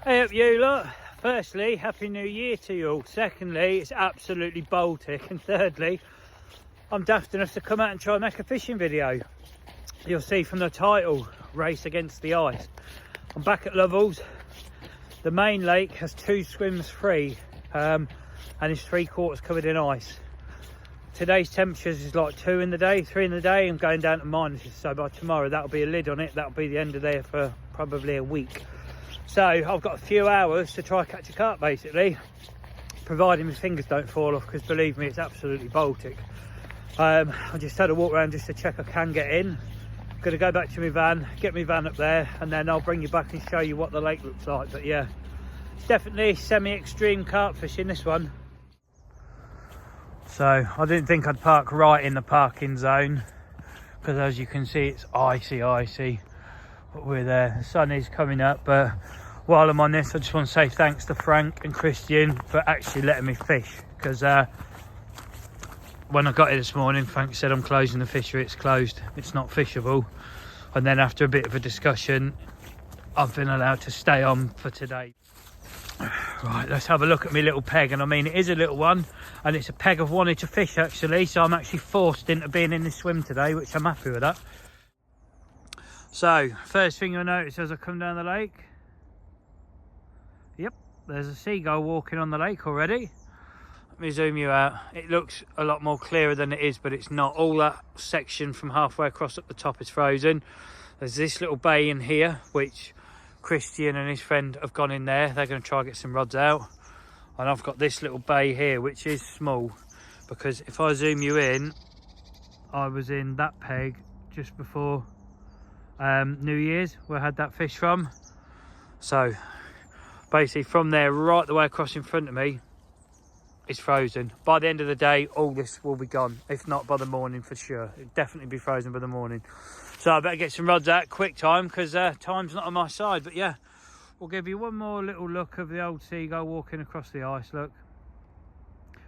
Hey up you lot. Firstly, Happy New Year to you all. Secondly, it's absolutely Baltic. And thirdly, I'm daft enough to come out and try and make a fishing video. You'll see from the title, Race Against the Ice. I'm back at Lovells. The main lake has 2 swims free and is 3/4 covered in ice. Today's temperatures is like 2 in the day, 3 in the day. I'm going down to minuses, so by tomorrow that'll be a lid on it. That'll be the end of there for probably a week. So I've got a few hours to try catch a carp basically, providing my fingers don't fall off, because believe me, it's absolutely Baltic. I just had a walk around just to check I can get in. Gonna go back to my van, get my van up there, and then I'll bring you back and show you what the lake looks like. But yeah, it's definitely semi-extreme carp fishing, this one. So I didn't think I'd park right in the parking zone, because as you can see it's icy. But we're there, the sun is coming up. But while I'm on this, I just want to say thanks to Frank and Christian for actually letting me fish, because when I got here this morning, Frank said I'm closing the fishery, it's closed, it's not fishable. And then after a bit of a discussion, I've been allowed to stay on for today. Right, let's have a look at my little peg. And I mean, it is a little one, and it's a peg I've wanted to fish actually, so I'm actually forced into being in this swim today, which I'm happy with that. So first thing you'll notice as I come down the lake, yep, there's a seagull walking on the lake already. Let me zoom you out. It looks a lot more clearer than it is, but it's not. All that section from halfway across up the top is frozen. There's this little bay in here, which Christian and his friend have gone in there. They're going to try and get some rods out. And I've got this little bay here, which is small, because if I zoom you in, I was in that peg just before New Year's, where I had that fish from. So basically from there right the way across in front of me, it's frozen. By the end of the day, all this will be gone, if not by the morning for sure. It'll definitely be frozen by the morning. So I better get some rods out quick time, because time's not on my side. But yeah, we'll give you one more little look of the old seagull walking across the ice. Look,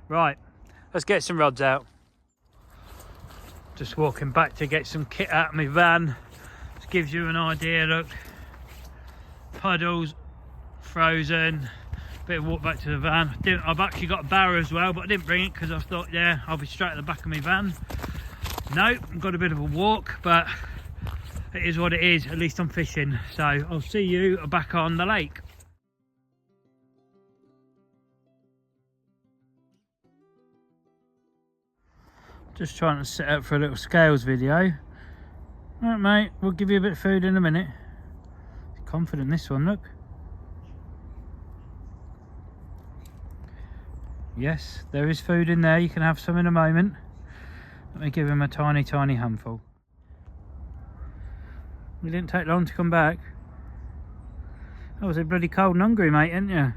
right, let's get some rods out. Just walking back to get some kit out of my van. This gives you an idea. Look, puddles, frozen. Bit of walk back to the van. I've actually got a barrow as well, but I didn't bring it because I thought, yeah, I'll be straight at the back of my van. No, I've got a bit of a walk, but it is what it is. At least I'm fishing. So I'll see you back on the lake. Just trying to set up for a little scales video. All right, mate, we'll give you a bit of food in a minute. Confident this one, look. Yes, there is food in there. You can have some in a moment. Let me give him a tiny handful. You didn't take long to come back. I was bloody cold and hungry, mate, didn't you?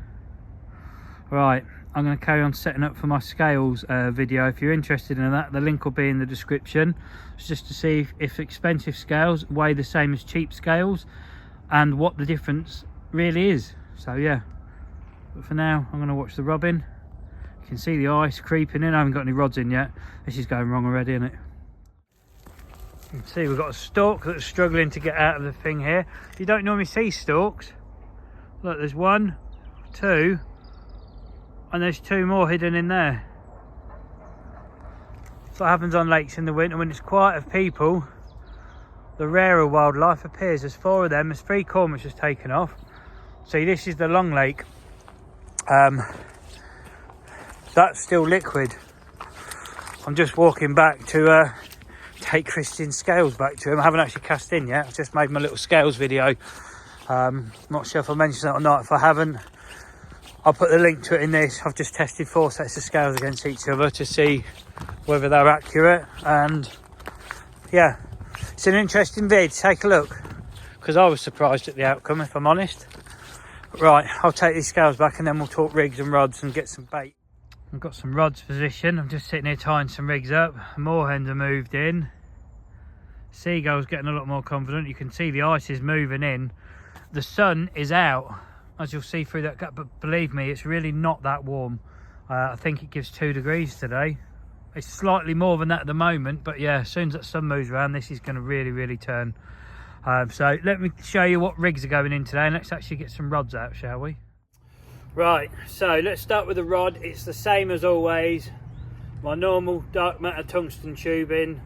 Right, I'm going to carry on setting up for my scales video. If you're interested in that, the link will be in the description. It's just to see if expensive scales weigh the same as cheap scales and what the difference really is. So yeah, but for now I'm going to watch the robbing. You can see the ice creeping in. I haven't got any rods in yet. This is going wrong already, isn't it? You can see we've got a stalk that's struggling to get out of the thing here. You don't normally see stalks. Look, there's 1, 2, and there's 2 more hidden in there. That's what happens on lakes in the winter when it's quiet of people. The rarer wildlife appears. There's 4 of them. There's 3 cormorants just taken off. See, this is the long lake. That's still liquid. I'm just walking back to take Christian's scales back to him. I haven't actually cast in yet. I've just made my little scales video. Not sure if I mentioned that or not. If I haven't, I'll put the link to it in this. I've just tested 4 sets of scales against each other to see whether they're accurate. And yeah, it's an interesting vid. Take a look, because I was surprised at the outcome, if I'm honest. Right, I'll take these scales back and then we'll talk rigs and rods and get some bait. I've got some rods positioned. I'm just sitting here tying some rigs up. Moorhens are moved in. Seagull's getting a lot more confident. You can see the ice is moving in. The sun is out, as you'll see through that gap, but believe me, it's really not that warm. I think it gives 2 degrees today. It's slightly more than that at the moment, but yeah, as soon as that sun moves around, this is going to really turn. So let me show you what rigs are going in today, and let's actually get some rods out, shall we? Right, so let's start with the rod. It's the same as always. My normal dark matter tungsten tubing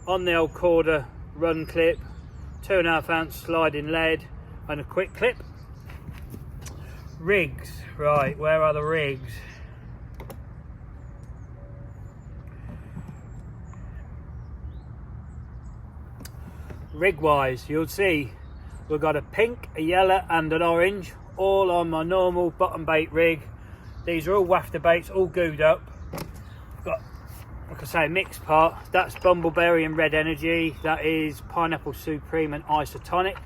on the old Korda run clip, 2.5 ounce sliding lead, and a quick clip. Rigs, right, where are the rigs? Rig wise, you'll see we've got a pink, a yellow and an orange, all on my normal bottom bait rig. These are all wafter baits, all gooed up. Got, like I say, a mixed part. That's bumbleberry and red energy. That is pineapple supreme and isotonic.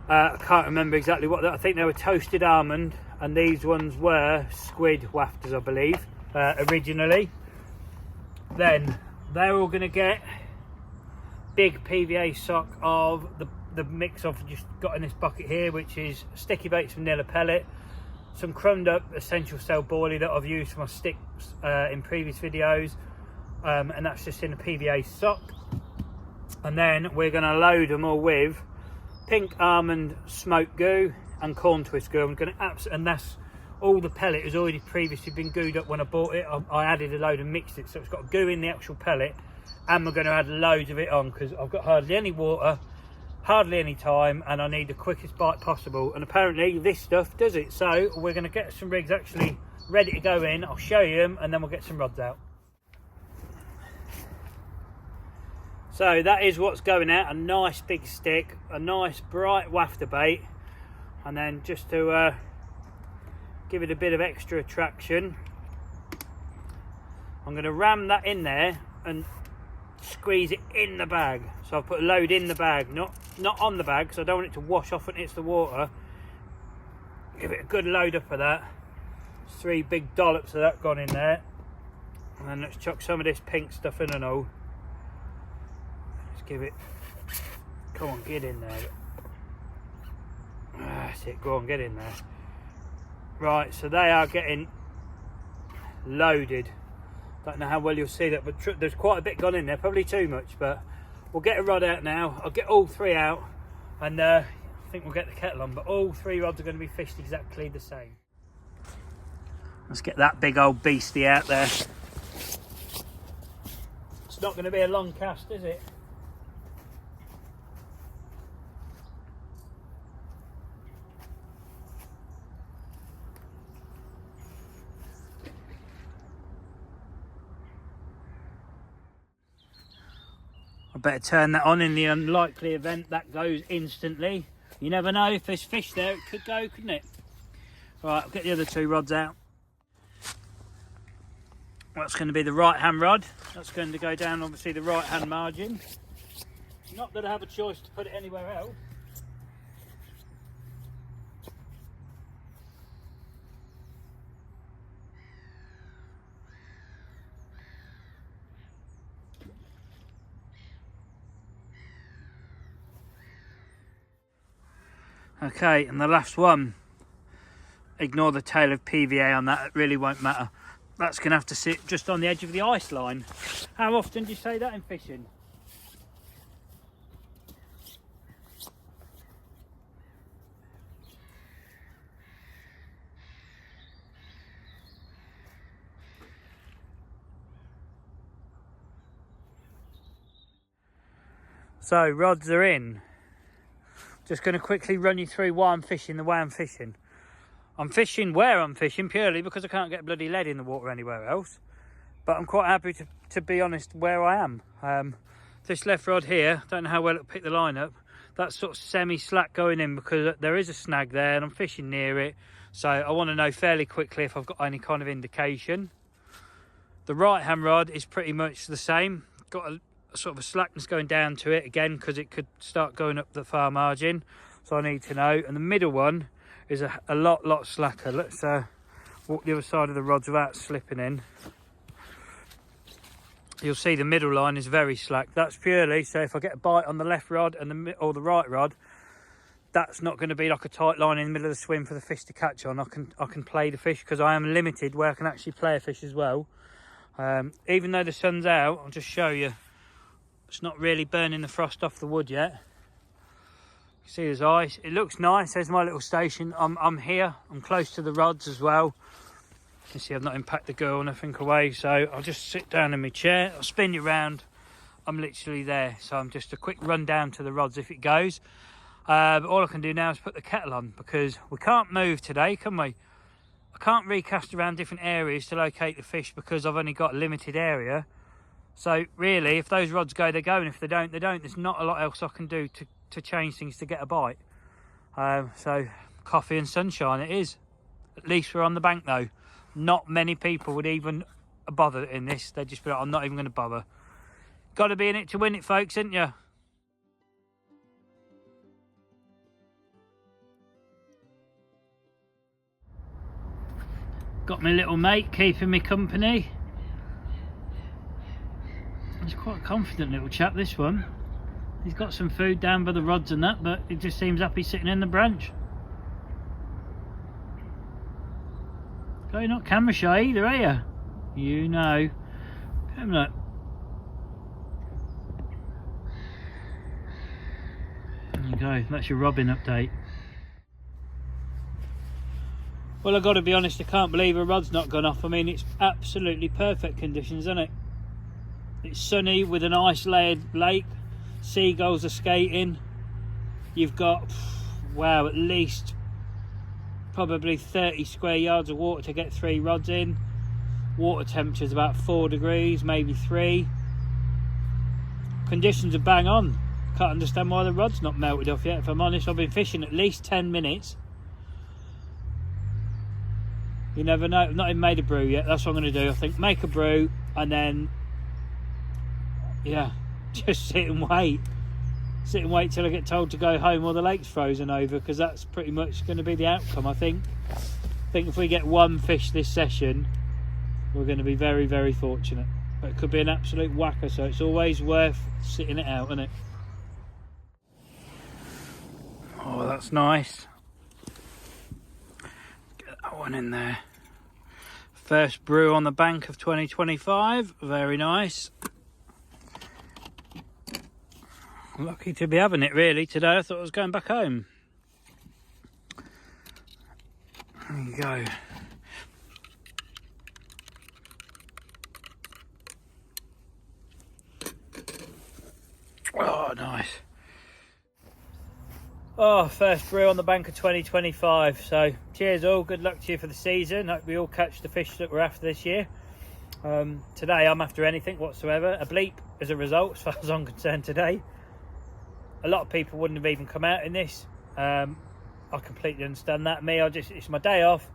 I can't remember exactly what I think they were toasted almond, and these ones were squid wafters, I believe, originally. Then they're all going to get big PVA sock of the mix I've just got in this bucket here, which is sticky baits vanilla pellet, some crumbed up essential cell boilie that I've used for my sticks in previous videos, and that's just in a PVA sock. And then we're going to load them all with pink almond smoke goo and corn twist goo. I'm going to and that's all. The pellet has already previously been gooed up when I bought it. I added a load and mixed it, so it's got goo in the actual pellet, and we're going to add loads of it on because I've got hardly any water, hardly any time, and I need the quickest bite possible, and apparently this stuff does it. So we're going to get some rigs actually ready to go in. I'll show you them and then we'll get some rods out. So that is what's going out, a nice big stick, a nice bright wafter bait, and then just to give it a bit of extra attraction, I'm going to ram that in there and squeeze it in the bag. So I've put a load in the bag, not on the bag, because I don't want it to wash off when it hits the water. Give it a good load up of that. 3 big dollops of that gone in there, and then let's chuck some of this pink stuff in and all. Let's give it, come on, get in there. That's it, go on, get in there. Right, so they are getting loaded. Don't know how well you'll see that, but there's quite a bit gone in there, probably too much, but we'll get a rod out now. I'll get all 3 out, and I think we'll get the kettle on, but all 3 rods are going to be fished exactly the same. Let's get that big old beastie out there. It's not going to be a long cast, is it? I better turn that on in the unlikely event that goes instantly. You never know, if there's fish there, it could go, couldn't it? Right, I'll get the other 2 rods out. That's going to be the right hand rod. That's going to go down obviously the right hand margin. Not that I have a choice to put it anywhere else. Okay, and the last one, ignore the tail of PVA on that, it really won't matter. That's going to have to sit just on the edge of the ice line. How often do you say that in fishing? So rods are in. Just going to quickly run you through why I'm fishing the way I'm fishing. I'm fishing where I'm fishing purely because I can't get bloody lead in the water anywhere else. But I'm quite happy to be honest where I am. This left rod here, don't know how well it'll pick the line up. That's sort of semi-slack going in because there is a snag there and I'm fishing near it. So I want to know fairly quickly if I've got any kind of indication. The right hand rod is pretty much the same. Got a sort of a slackness going down to it again because it could start going up the far margin. So I need to know. And the middle one is a lot slacker. Let's walk the other side of the rods without slipping in. You'll see the middle line is very slack. That's purely so if I get a bite on the left rod and or the right rod, that's not going to be like a tight line in the middle of the swim for the fish to catch on. I can play the fish because I am limited where I can actually play a fish as well. Even though the sun's out, I'll just show you. It's not really burning the frost off the wood yet. See there's ice. It looks nice. There's my little station. I'm here. I'm close to the rods as well. You can see I've not impacted the girl or nothing away. So I'll just sit down in my chair. I'll spin you around. I'm literally there. So I'm just a quick run down to the rods if it goes. But all I can do now is put the kettle on because we can't move today, can we? I can't recast around different areas to locate the fish because I've only got a limited area. So really, if those rods go, they go, and if they don't, they don't. There's not a lot else I can do to change things to get a bite. So coffee and sunshine it is. At least we're on the bank though. Not many people would even bother in this. They'd just be like, I'm not even going to bother. Got to be in it to win it, folks, ain't you? Got my little mate keeping me company. He's quite a confident little chap, this one. He's got some food down by the rods and that, but he just seems happy sitting in the branch. Oh, you're not camera shy either, are you? You know. Come look. There you go, that's your robbing update. Well, I've got to be honest, I can't believe a rod's not gone off. I mean, it's absolutely perfect conditions, isn't it? It's sunny with an ice-layered lake. Seagulls are skating. You've got, wow, at least probably 30 square yards of water to get 3 rods in. Water temperature is about 4 degrees, maybe 3. Conditions are bang on. Can't understand why the rod's not melted off yet. If I'm honest, I've been fishing at least 10 minutes. You never know. I've not even made a brew yet. That's what I'm going to do. I think make a brew and then, yeah, just sit and wait. Sit and wait till I get told to go home or the lake's frozen over, because that's pretty much going to be the outcome, I think. I think if we get 1 fish this session, we're going to be very, very fortunate. But it could be an absolute whacker, so it's always worth sitting it out, isn't it? Oh, that's nice. That one in there. First brew on the bank of 2025. Very nice. Lucky to be having it really today. I thought I was going back home. There you go. Oh, nice. Oh, first brew on the bank of 2025. So cheers all, good luck to you for the season. Hope we all catch the fish that we're after this year. Today I'm after anything whatsoever. A bleep as a result as far as I'm concerned today. A lot of people wouldn't have even come out in this. I completely understand that. Me, it's my day off.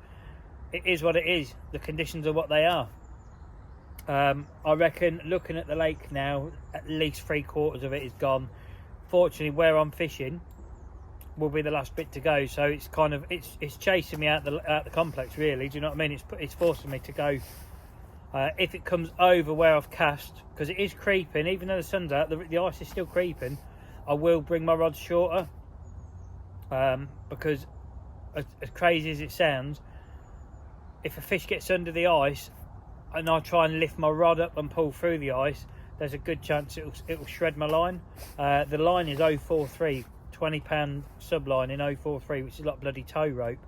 It is what it is. The conditions are what they are. I reckon looking at the lake now, at least 3/4 of it is gone. Fortunately, where I'm fishing will be the last bit to go, so it's kind of it's chasing me out the complex really. Do you know what I mean? It's forcing me to go. If it comes over where I've cast, because it is creeping, even though the sun's out, the ice is still creeping, I will bring my rods shorter, because as crazy as it sounds, if a fish gets under the ice and I try and lift my rod up and pull through the ice, there's a good chance it'll shred my line. The line is 043, 20-pound subline in 043, which is like bloody tow rope.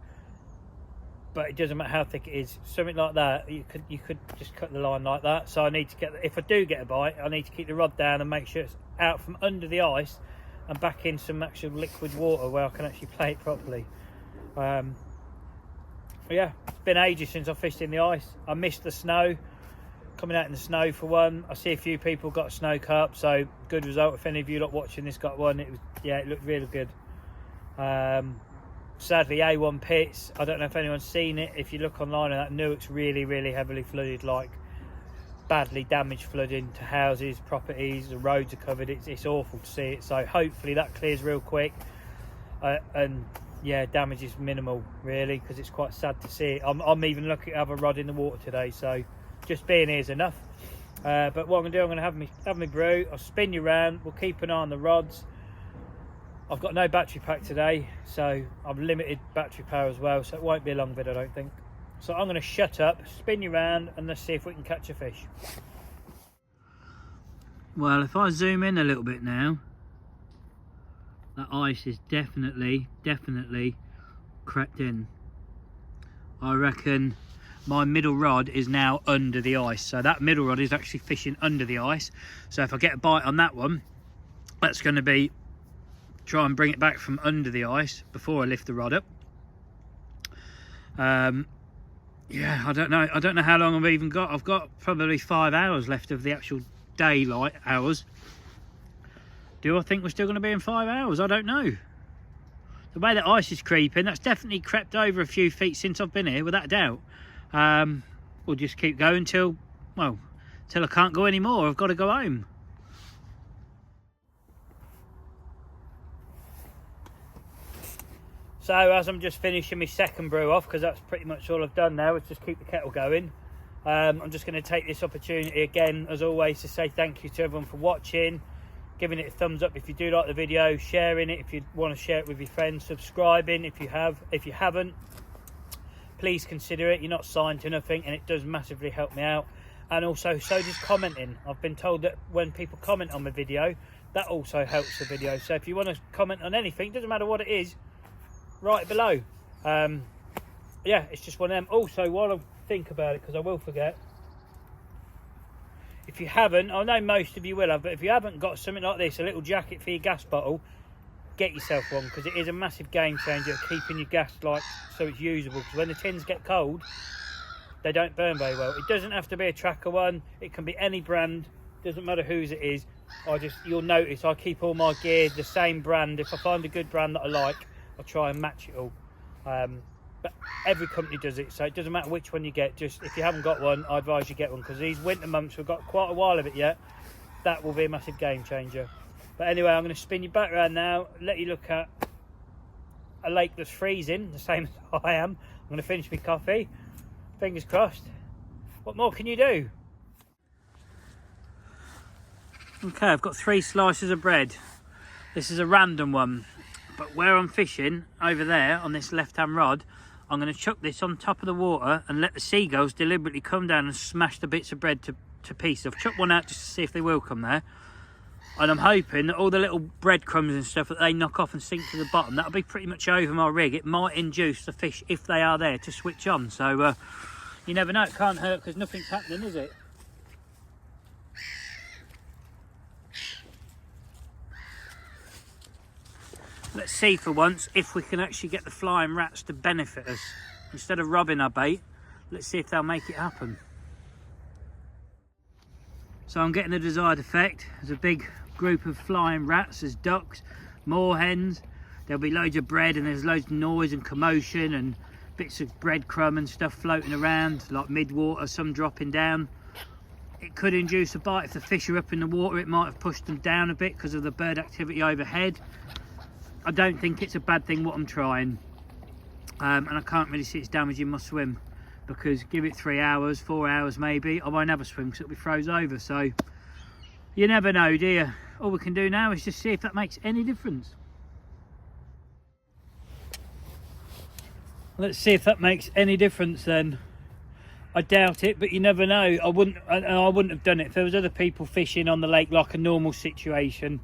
But it doesn't matter how thick it is. Something like that, you could just cut the line like that. So I need to get, if I do get a bite, I need to keep the rod down and make sure it's out from under the ice and back in some actual liquid water where I can actually play it properly. Yeah, it's been ages since I fished in the ice. I missed the snow, coming out in the snow for one. I see a few people got a snow carp, so good result. If any of you lot watching this got one, it looked really good. Sadly, A1 pits, I don't know if anyone's seen it. If you look online, and that Newark's really, really heavily flooded, like badly damaged flooding to houses, properties, the roads are covered. It's awful to see it. So hopefully that clears real quick. And yeah, damage is minimal really, because it's quite sad to see it. I'm even lucky to have a rod in the water today, so just being here is enough. But what I'm gonna do, I'm gonna have me brew. I'll spin you around. We'll keep an eye on the rods. I've got no battery pack today, so I'm limited battery power as well, so it won't be a long vid, I don't think. So I'm going to shut up, spin you around, and let's see if we can catch a fish. Well, if I zoom in a little bit now, That ice is definitely crept in. I reckon my middle rod is now under the ice, so that middle rod is actually fishing under the ice. So if I get a bite on that one, that's going to be try and bring it back from under the ice before I lift the rod up. Yeah, I don't know how long I've even got. I've got probably 5 hours left of the actual daylight hours. Do I think we're still going to be in 5 hours? I don't know. The way that ice is creeping, that's definitely crept over a few feet since I've been here, without a doubt. We'll just keep going till I can't go anymore. I've got to go home. So as I'm just finishing my second brew off, because that's pretty much all I've done now, is just keep the kettle going. I'm just going to take this opportunity again, as always, to say thank you to everyone for watching, giving it a thumbs up if you do like the video, sharing it if you want to share it with your friends, subscribing if you have. If you haven't, please consider it. You're not signed to nothing, and it does massively help me out. And also, so does commenting. I've been told that when people comment on the video, that also helps the video. So if you want to comment on anything, doesn't matter what it is, write it below. Yeah, it's just one of them. Also, while I think about it, because I will forget, if you haven't, I know most of you will have, but if you haven't got something like this, a little jacket for your gas bottle, get yourself one, because it is a massive game changer, keeping your gas like so it's usable. Because when the tins get cold, they don't burn very well. It doesn't have to be a Tracker one, it can be any brand, doesn't matter whose it is. You'll notice I keep all my gear the same brand. If I find a good brand that I like, I'll try and match it all. But every company does it, so it doesn't matter which one you get. Just if you haven't got one, I advise you get one, because these winter months, we've got quite a while of it yet. That will be a massive game changer. But anyway, I'm going to spin you back around now, let you look at a lake that's freezing, the same as I am. I'm going to finish my coffee. Fingers crossed. What more can you do? Okay, I've got 3 slices of bread. This is a random one, but where I'm fishing over there on this left-hand rod, I'm going to chuck this on top of the water and let the seagulls deliberately come down and smash the bits of bread to pieces. I've chucked one out just to see if they will come there. And I'm hoping that all the little breadcrumbs and stuff that they knock off and sink to the bottom, that'll be pretty much over my rig. It might induce the fish, if they are there, to switch on. So you never know, it can't hurt, because nothing's happening, is it? Let's see for once if we can actually get the flying rats to benefit us. Instead of robbing our bait, let's see if they'll make it happen. So I'm getting the desired effect. There's a big group of flying rats, there's ducks, moorhens, there'll be loads of bread, and there's loads of noise and commotion and bits of breadcrumb and stuff floating around, like mid-water, some dropping down. It could induce a bite. If the fish are up in the water, it might have pushed them down a bit because of the bird activity overhead. I don't think it's a bad thing what I'm trying, and I can't really see it's damaging my swim, because give it 3 hours, 4 hours maybe, I won't have a swim because it'll be froze over. So you never know, do you? All we can do now is just see if that makes any difference. Let's see if that makes any difference then. I doubt it, but you never know. I wouldn't have done it if there was other people fishing on the lake like a normal situation,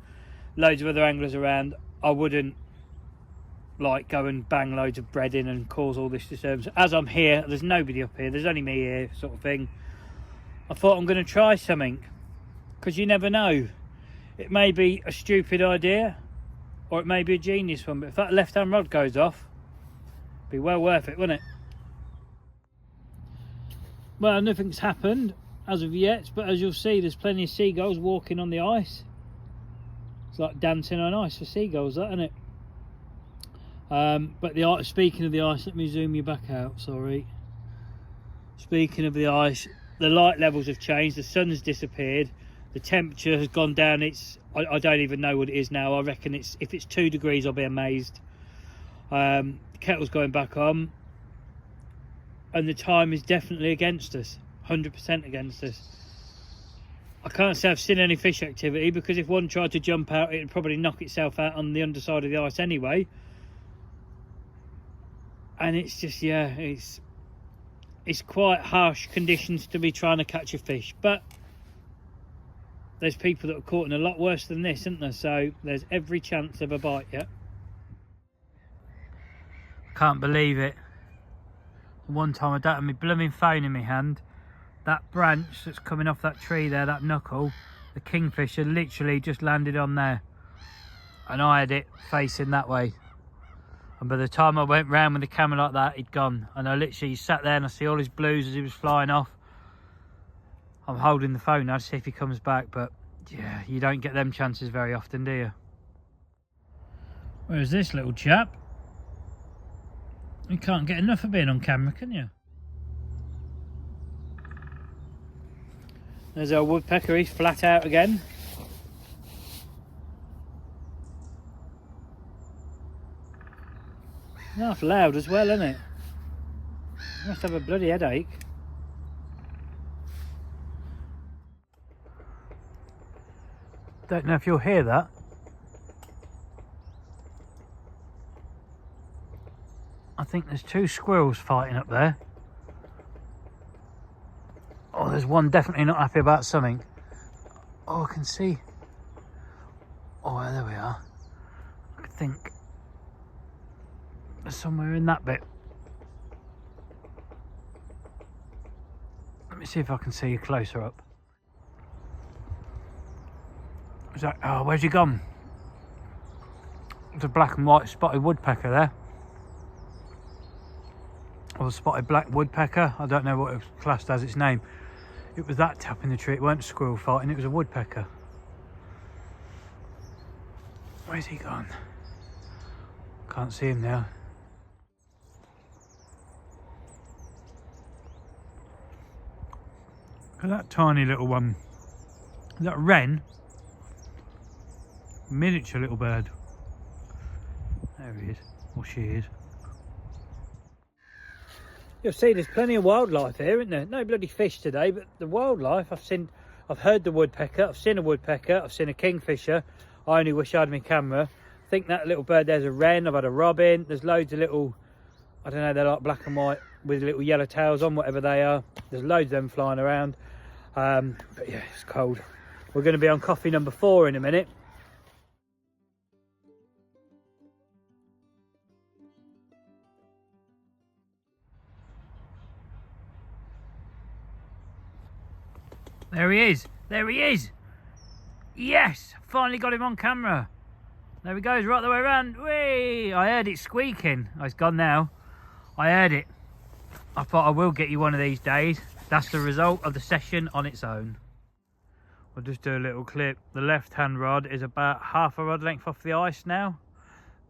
loads of other anglers around. I wouldn't like go and bang loads of bread in and cause all this disturbance. As I'm here, there's nobody up here, there's only me here, sort of thing. I thought I'm going to try something, because you never know. It may be a stupid idea, or it may be a genius one, but if that left-hand rod goes off, it'd be well worth it, wouldn't it? Well, nothing's happened as of yet, but as you'll see, there's plenty of seagulls walking on the ice. It's like dancing on ice for seagulls, that, isn't it? But speaking of the ice, let me zoom you back out, sorry. Speaking of the ice, the light levels have changed, the sun's disappeared, the temperature has gone down. I don't even know what it is now. I reckon if it's 2 degrees, I'll be amazed. The kettle's going back on, and the time is definitely against us, 100% against us. I can't say I've seen any fish activity, because if one tried to jump out, it'd probably knock itself out on the underside of the ice anyway. And it's just, yeah, it's quite harsh conditions to be trying to catch a fish. But there's people that are caught in a lot worse than this, isn't there? So there's every chance of a bite yet. Can't believe it. One time I don't have my blooming phone in my hand. That branch that's coming off that tree there, that knuckle, the kingfisher literally just landed on there. And I had it facing that way. And by the time I went round with the camera like that, he'd gone. And I literally sat there and I see all his blues as he was flying off. I'm holding the phone now to see if he comes back, but yeah, you don't get them chances very often, do you? Where's this little chap? You can't get enough of being on camera, can you? There's our woodpecker, he's flat out again. Half loud as well, isn't it? Must have a bloody headache. Don't know if you'll hear that. I think there's two squirrels fighting up there. Oh, there's one definitely not happy about something. Oh, I can see. Oh, there we are. I think there's somewhere in that bit. Let me see if I can see you closer up. Is that, oh, where's he gone? There's a black and white spotted woodpecker there. Or a spotted black woodpecker. I don't know what it was classed as its name. It was that tapping the tree. It weren't a squirrel fighting, it was a woodpecker. Where's he gone? Can't see him now. Look at that tiny little one. Is that a wren? Miniature little bird. There he is, or she is. You'll see there's plenty of wildlife here, isn't there? No bloody fish today, but the wildlife I've heard the woodpecker, I've seen a woodpecker, I've seen a kingfisher. I only wish I had my camera. I think that little bird there's a wren, I've had a robin, there's loads of little, I don't know, they're like black and white with little yellow tails on, whatever they are. There's loads of them flying around. But yeah, it's cold. We're going to be on coffee number 4 in a minute. There he is. There he is. Yes, finally got him on camera. There he goes, right the way around. Whee! I heard it squeaking. Oh, it's gone now. I heard it. I thought I will get you one of these days. That's the result of the session on its own. We'll just do a little clip. The left-hand rod is about half a rod length off the ice now.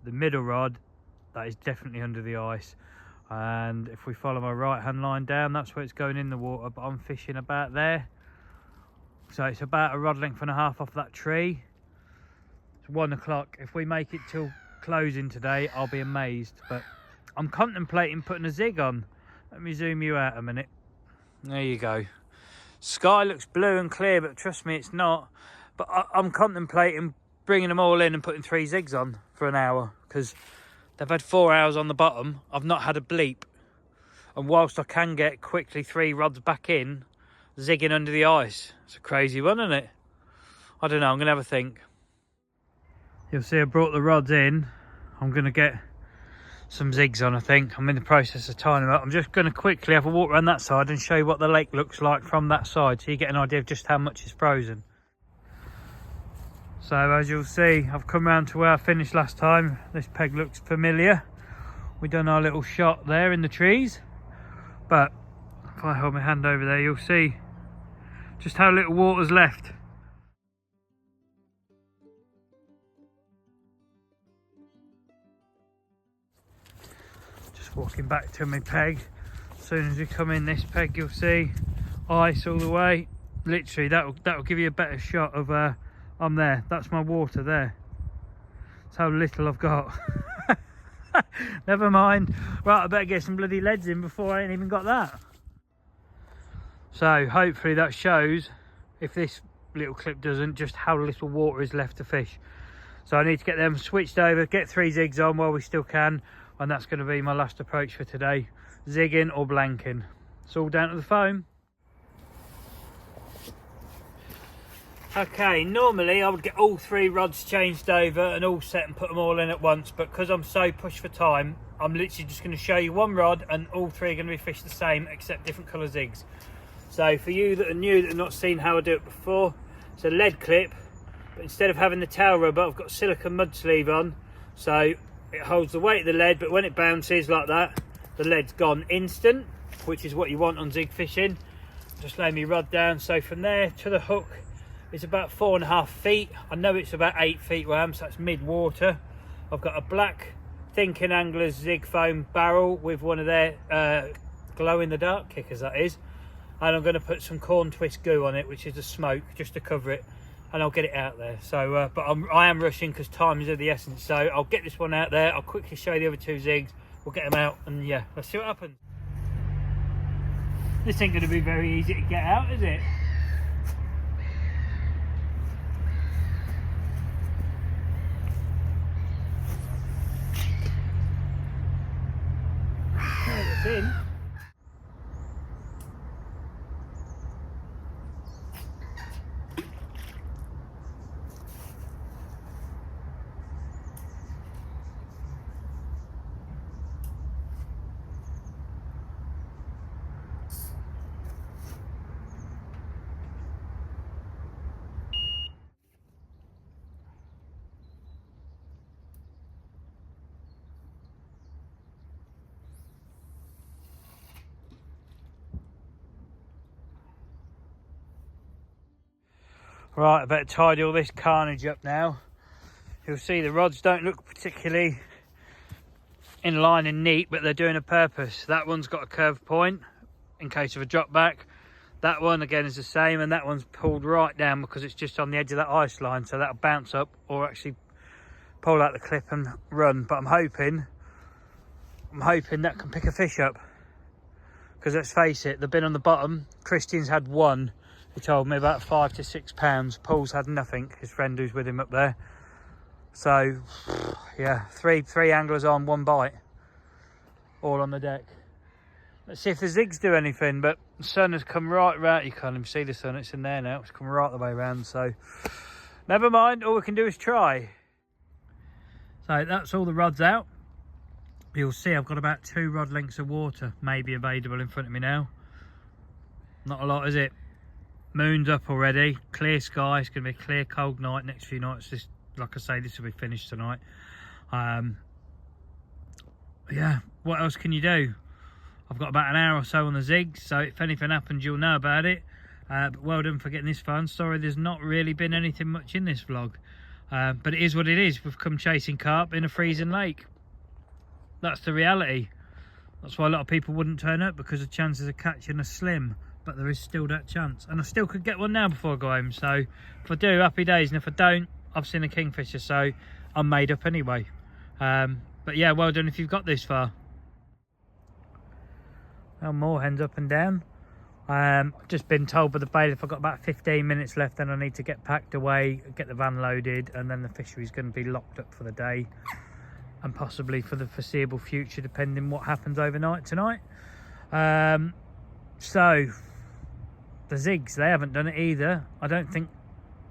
The middle rod, that is definitely under the ice. And if we follow my right-hand line down, that's where it's going in the water, but I'm fishing about there. So it's about a rod length and a half off that tree. It's 1 o'clock. If we make it till closing today, I'll be amazed. But I'm contemplating putting a zig on. Let me zoom you out a minute. There you go. Sky looks blue and clear, but trust me, it's not. But I'm contemplating bringing them all in and putting 3 zigs on for an hour, because they've had 4 hours on the bottom. I've not had a bleep. And whilst I can get quickly 3 rods back in, zigging under the ice. It's a crazy one, isn't it? I don't know, I'm going to have a think. You'll see I brought the rods in. I'm going to get some zigs on, I think. I'm in the process of tying them up. I'm just going to quickly have a walk around that side and show you what the lake looks like from that side, so you get an idea of just how much is frozen. So as you'll see, I've come round to where I finished last time. This peg looks familiar. We've done our little shot there in the trees, but if I hold my hand over there, you'll see just how little water's left. Just walking back to my peg. As soon as you come in this peg, you'll see ice all the way. Literally, that'll give you a better shot of I'm there. That's my water there. That's how little I've got. Never mind. Right, I better get some bloody leads in before I ain't even got that. So hopefully that shows, if this little clip doesn't, just how little water is left to fish. So I need to get them switched over, get 3 zigs on while we still can, and that's going to be my last approach for today. Zigging or blanking. It's all down to the foam. Okay, normally I would get all 3 rods changed over and all set and put them all in at once, but because I'm so pushed for time, I'm literally just going to show you 1 rod and all 3 are going to be fished the same except different colour zigs. So for you that are new, that have not seen how I do it before, it's a lead clip, but instead of having the tail rubber, I've got silicone mud sleeve on, so it holds the weight of the lead, but when it bounces like that, the lead's gone instant, which is what you want on zig fishing. Just lay my rod down, so from there to the hook, it's about 4.5 feet. I know it's about 8 feet where I am, so that's mid-water. I've got a black Thinking Anglers zig foam barrel with one of their glow-in-the-dark kickers, that is. And I'm going to put some corn twist goo on it, which is a smoke, just to cover it. And I'll get it out there. So, but I am rushing because time is of the essence. So I'll get this one out there. I'll quickly show you the other 2 zigs. We'll get them out and yeah, let's see what happens. This ain't going to be very easy to get out, is it? It's in. Right, I better tidy all this carnage up now. You'll see the rods don't look particularly in line and neat, but they're doing a purpose. That one's got a curved point in case of a drop back. That one again is the same, and that one's pulled right down because it's just on the edge of that ice line, so that'll bounce up or actually pull out the clip and run. But I'm hoping that can pick a fish up, because let's face it, they've been on the bottom. Christian's had 1. He told me about 5 to 6 pounds. Paul's had nothing, his friend who's with him up there. So yeah, three anglers on, 1 bite, all on the deck. Let's see if the zigs do anything, but the sun has come right round. You can't even see the sun, it's in there now. It's come right the way around, so never mind, all we can do is try. So that's all the rods out. You'll see I've got about 2 rod lengths of water maybe available in front of me now. Not a lot, is it? Moon's up already, clear sky. It's going to be a clear, cold night. Next few nights, this, like I say, this will be finished tonight. Yeah, what else can you do? I've got about an hour or so on the zigs, so if anything happens, you'll know about it. But well done for getting this far. Sorry, there's not really been anything much in this vlog, but it is what it is. We've come chasing carp in a freezing lake. That's the reality. That's why a lot of people wouldn't turn up, because the chances of catching are slim. But there is still that chance, and I still could get one now before I go home. So if I do, happy days, and if I don't, I've seen a kingfisher, so I'm made up anyway. But yeah, well done if you've got this far. Well, more hens up and down. I've just been told by the bailiff I've got about 15 minutes left, and I need to get packed away, get the van loaded, and then the fishery's going to be locked up for the day and possibly for the foreseeable future, depending what happens overnight tonight. So the zigs, they haven't done it either. I don't think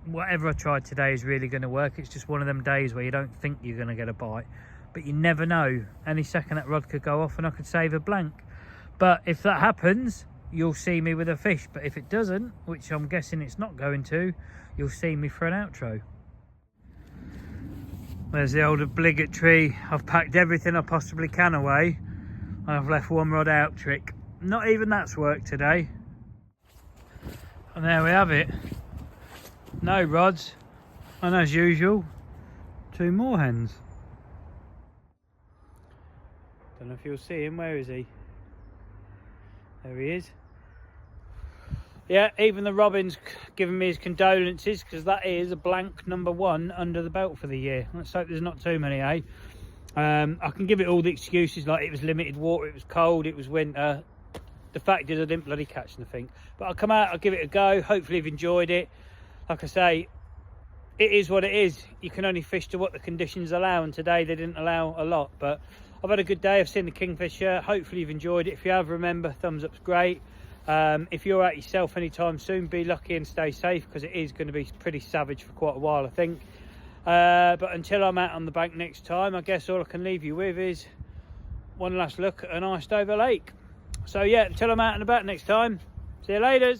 whatever I tried today is really going to work. It's just one of them days where you don't think you're going to get a bite, but you never know. Any second that rod could go off and I could save a blank. But if that happens, you'll see me with a fish. But if it doesn't, which I'm guessing it's not going to, you'll see me for an outro. There's the old obligatory, I've packed everything I possibly can away and I've left 1 rod out trick. Not even that's worked today. And there we have it. No rods, and as usual, 2 more hens. Don't know if you'll see him. Where is he? There he is. Yeah, even the Robin's giving me his condolences, because that is a blank number 1 under the belt for the year. Let's hope there's not too many, eh? I can give it all the excuses, like it was limited water, it was cold, it was winter. The fact is I didn't bloody catch nothing. But I'll come out, I'll give it a go. Hopefully you've enjoyed it. Like I say, it is what it is. You can only fish to what the conditions allow, and today they didn't allow a lot. But I've had a good day, I've seen the kingfisher. Hopefully you've enjoyed it. If you have, remember, thumbs up's great. If you're out yourself anytime soon, be lucky and stay safe, because it is going to be pretty savage for quite a while, I think. But until I'm out on the bank next time, I guess all I can leave you with is one last look at an iced over lake. So yeah, until I'm out and about next time, see you later.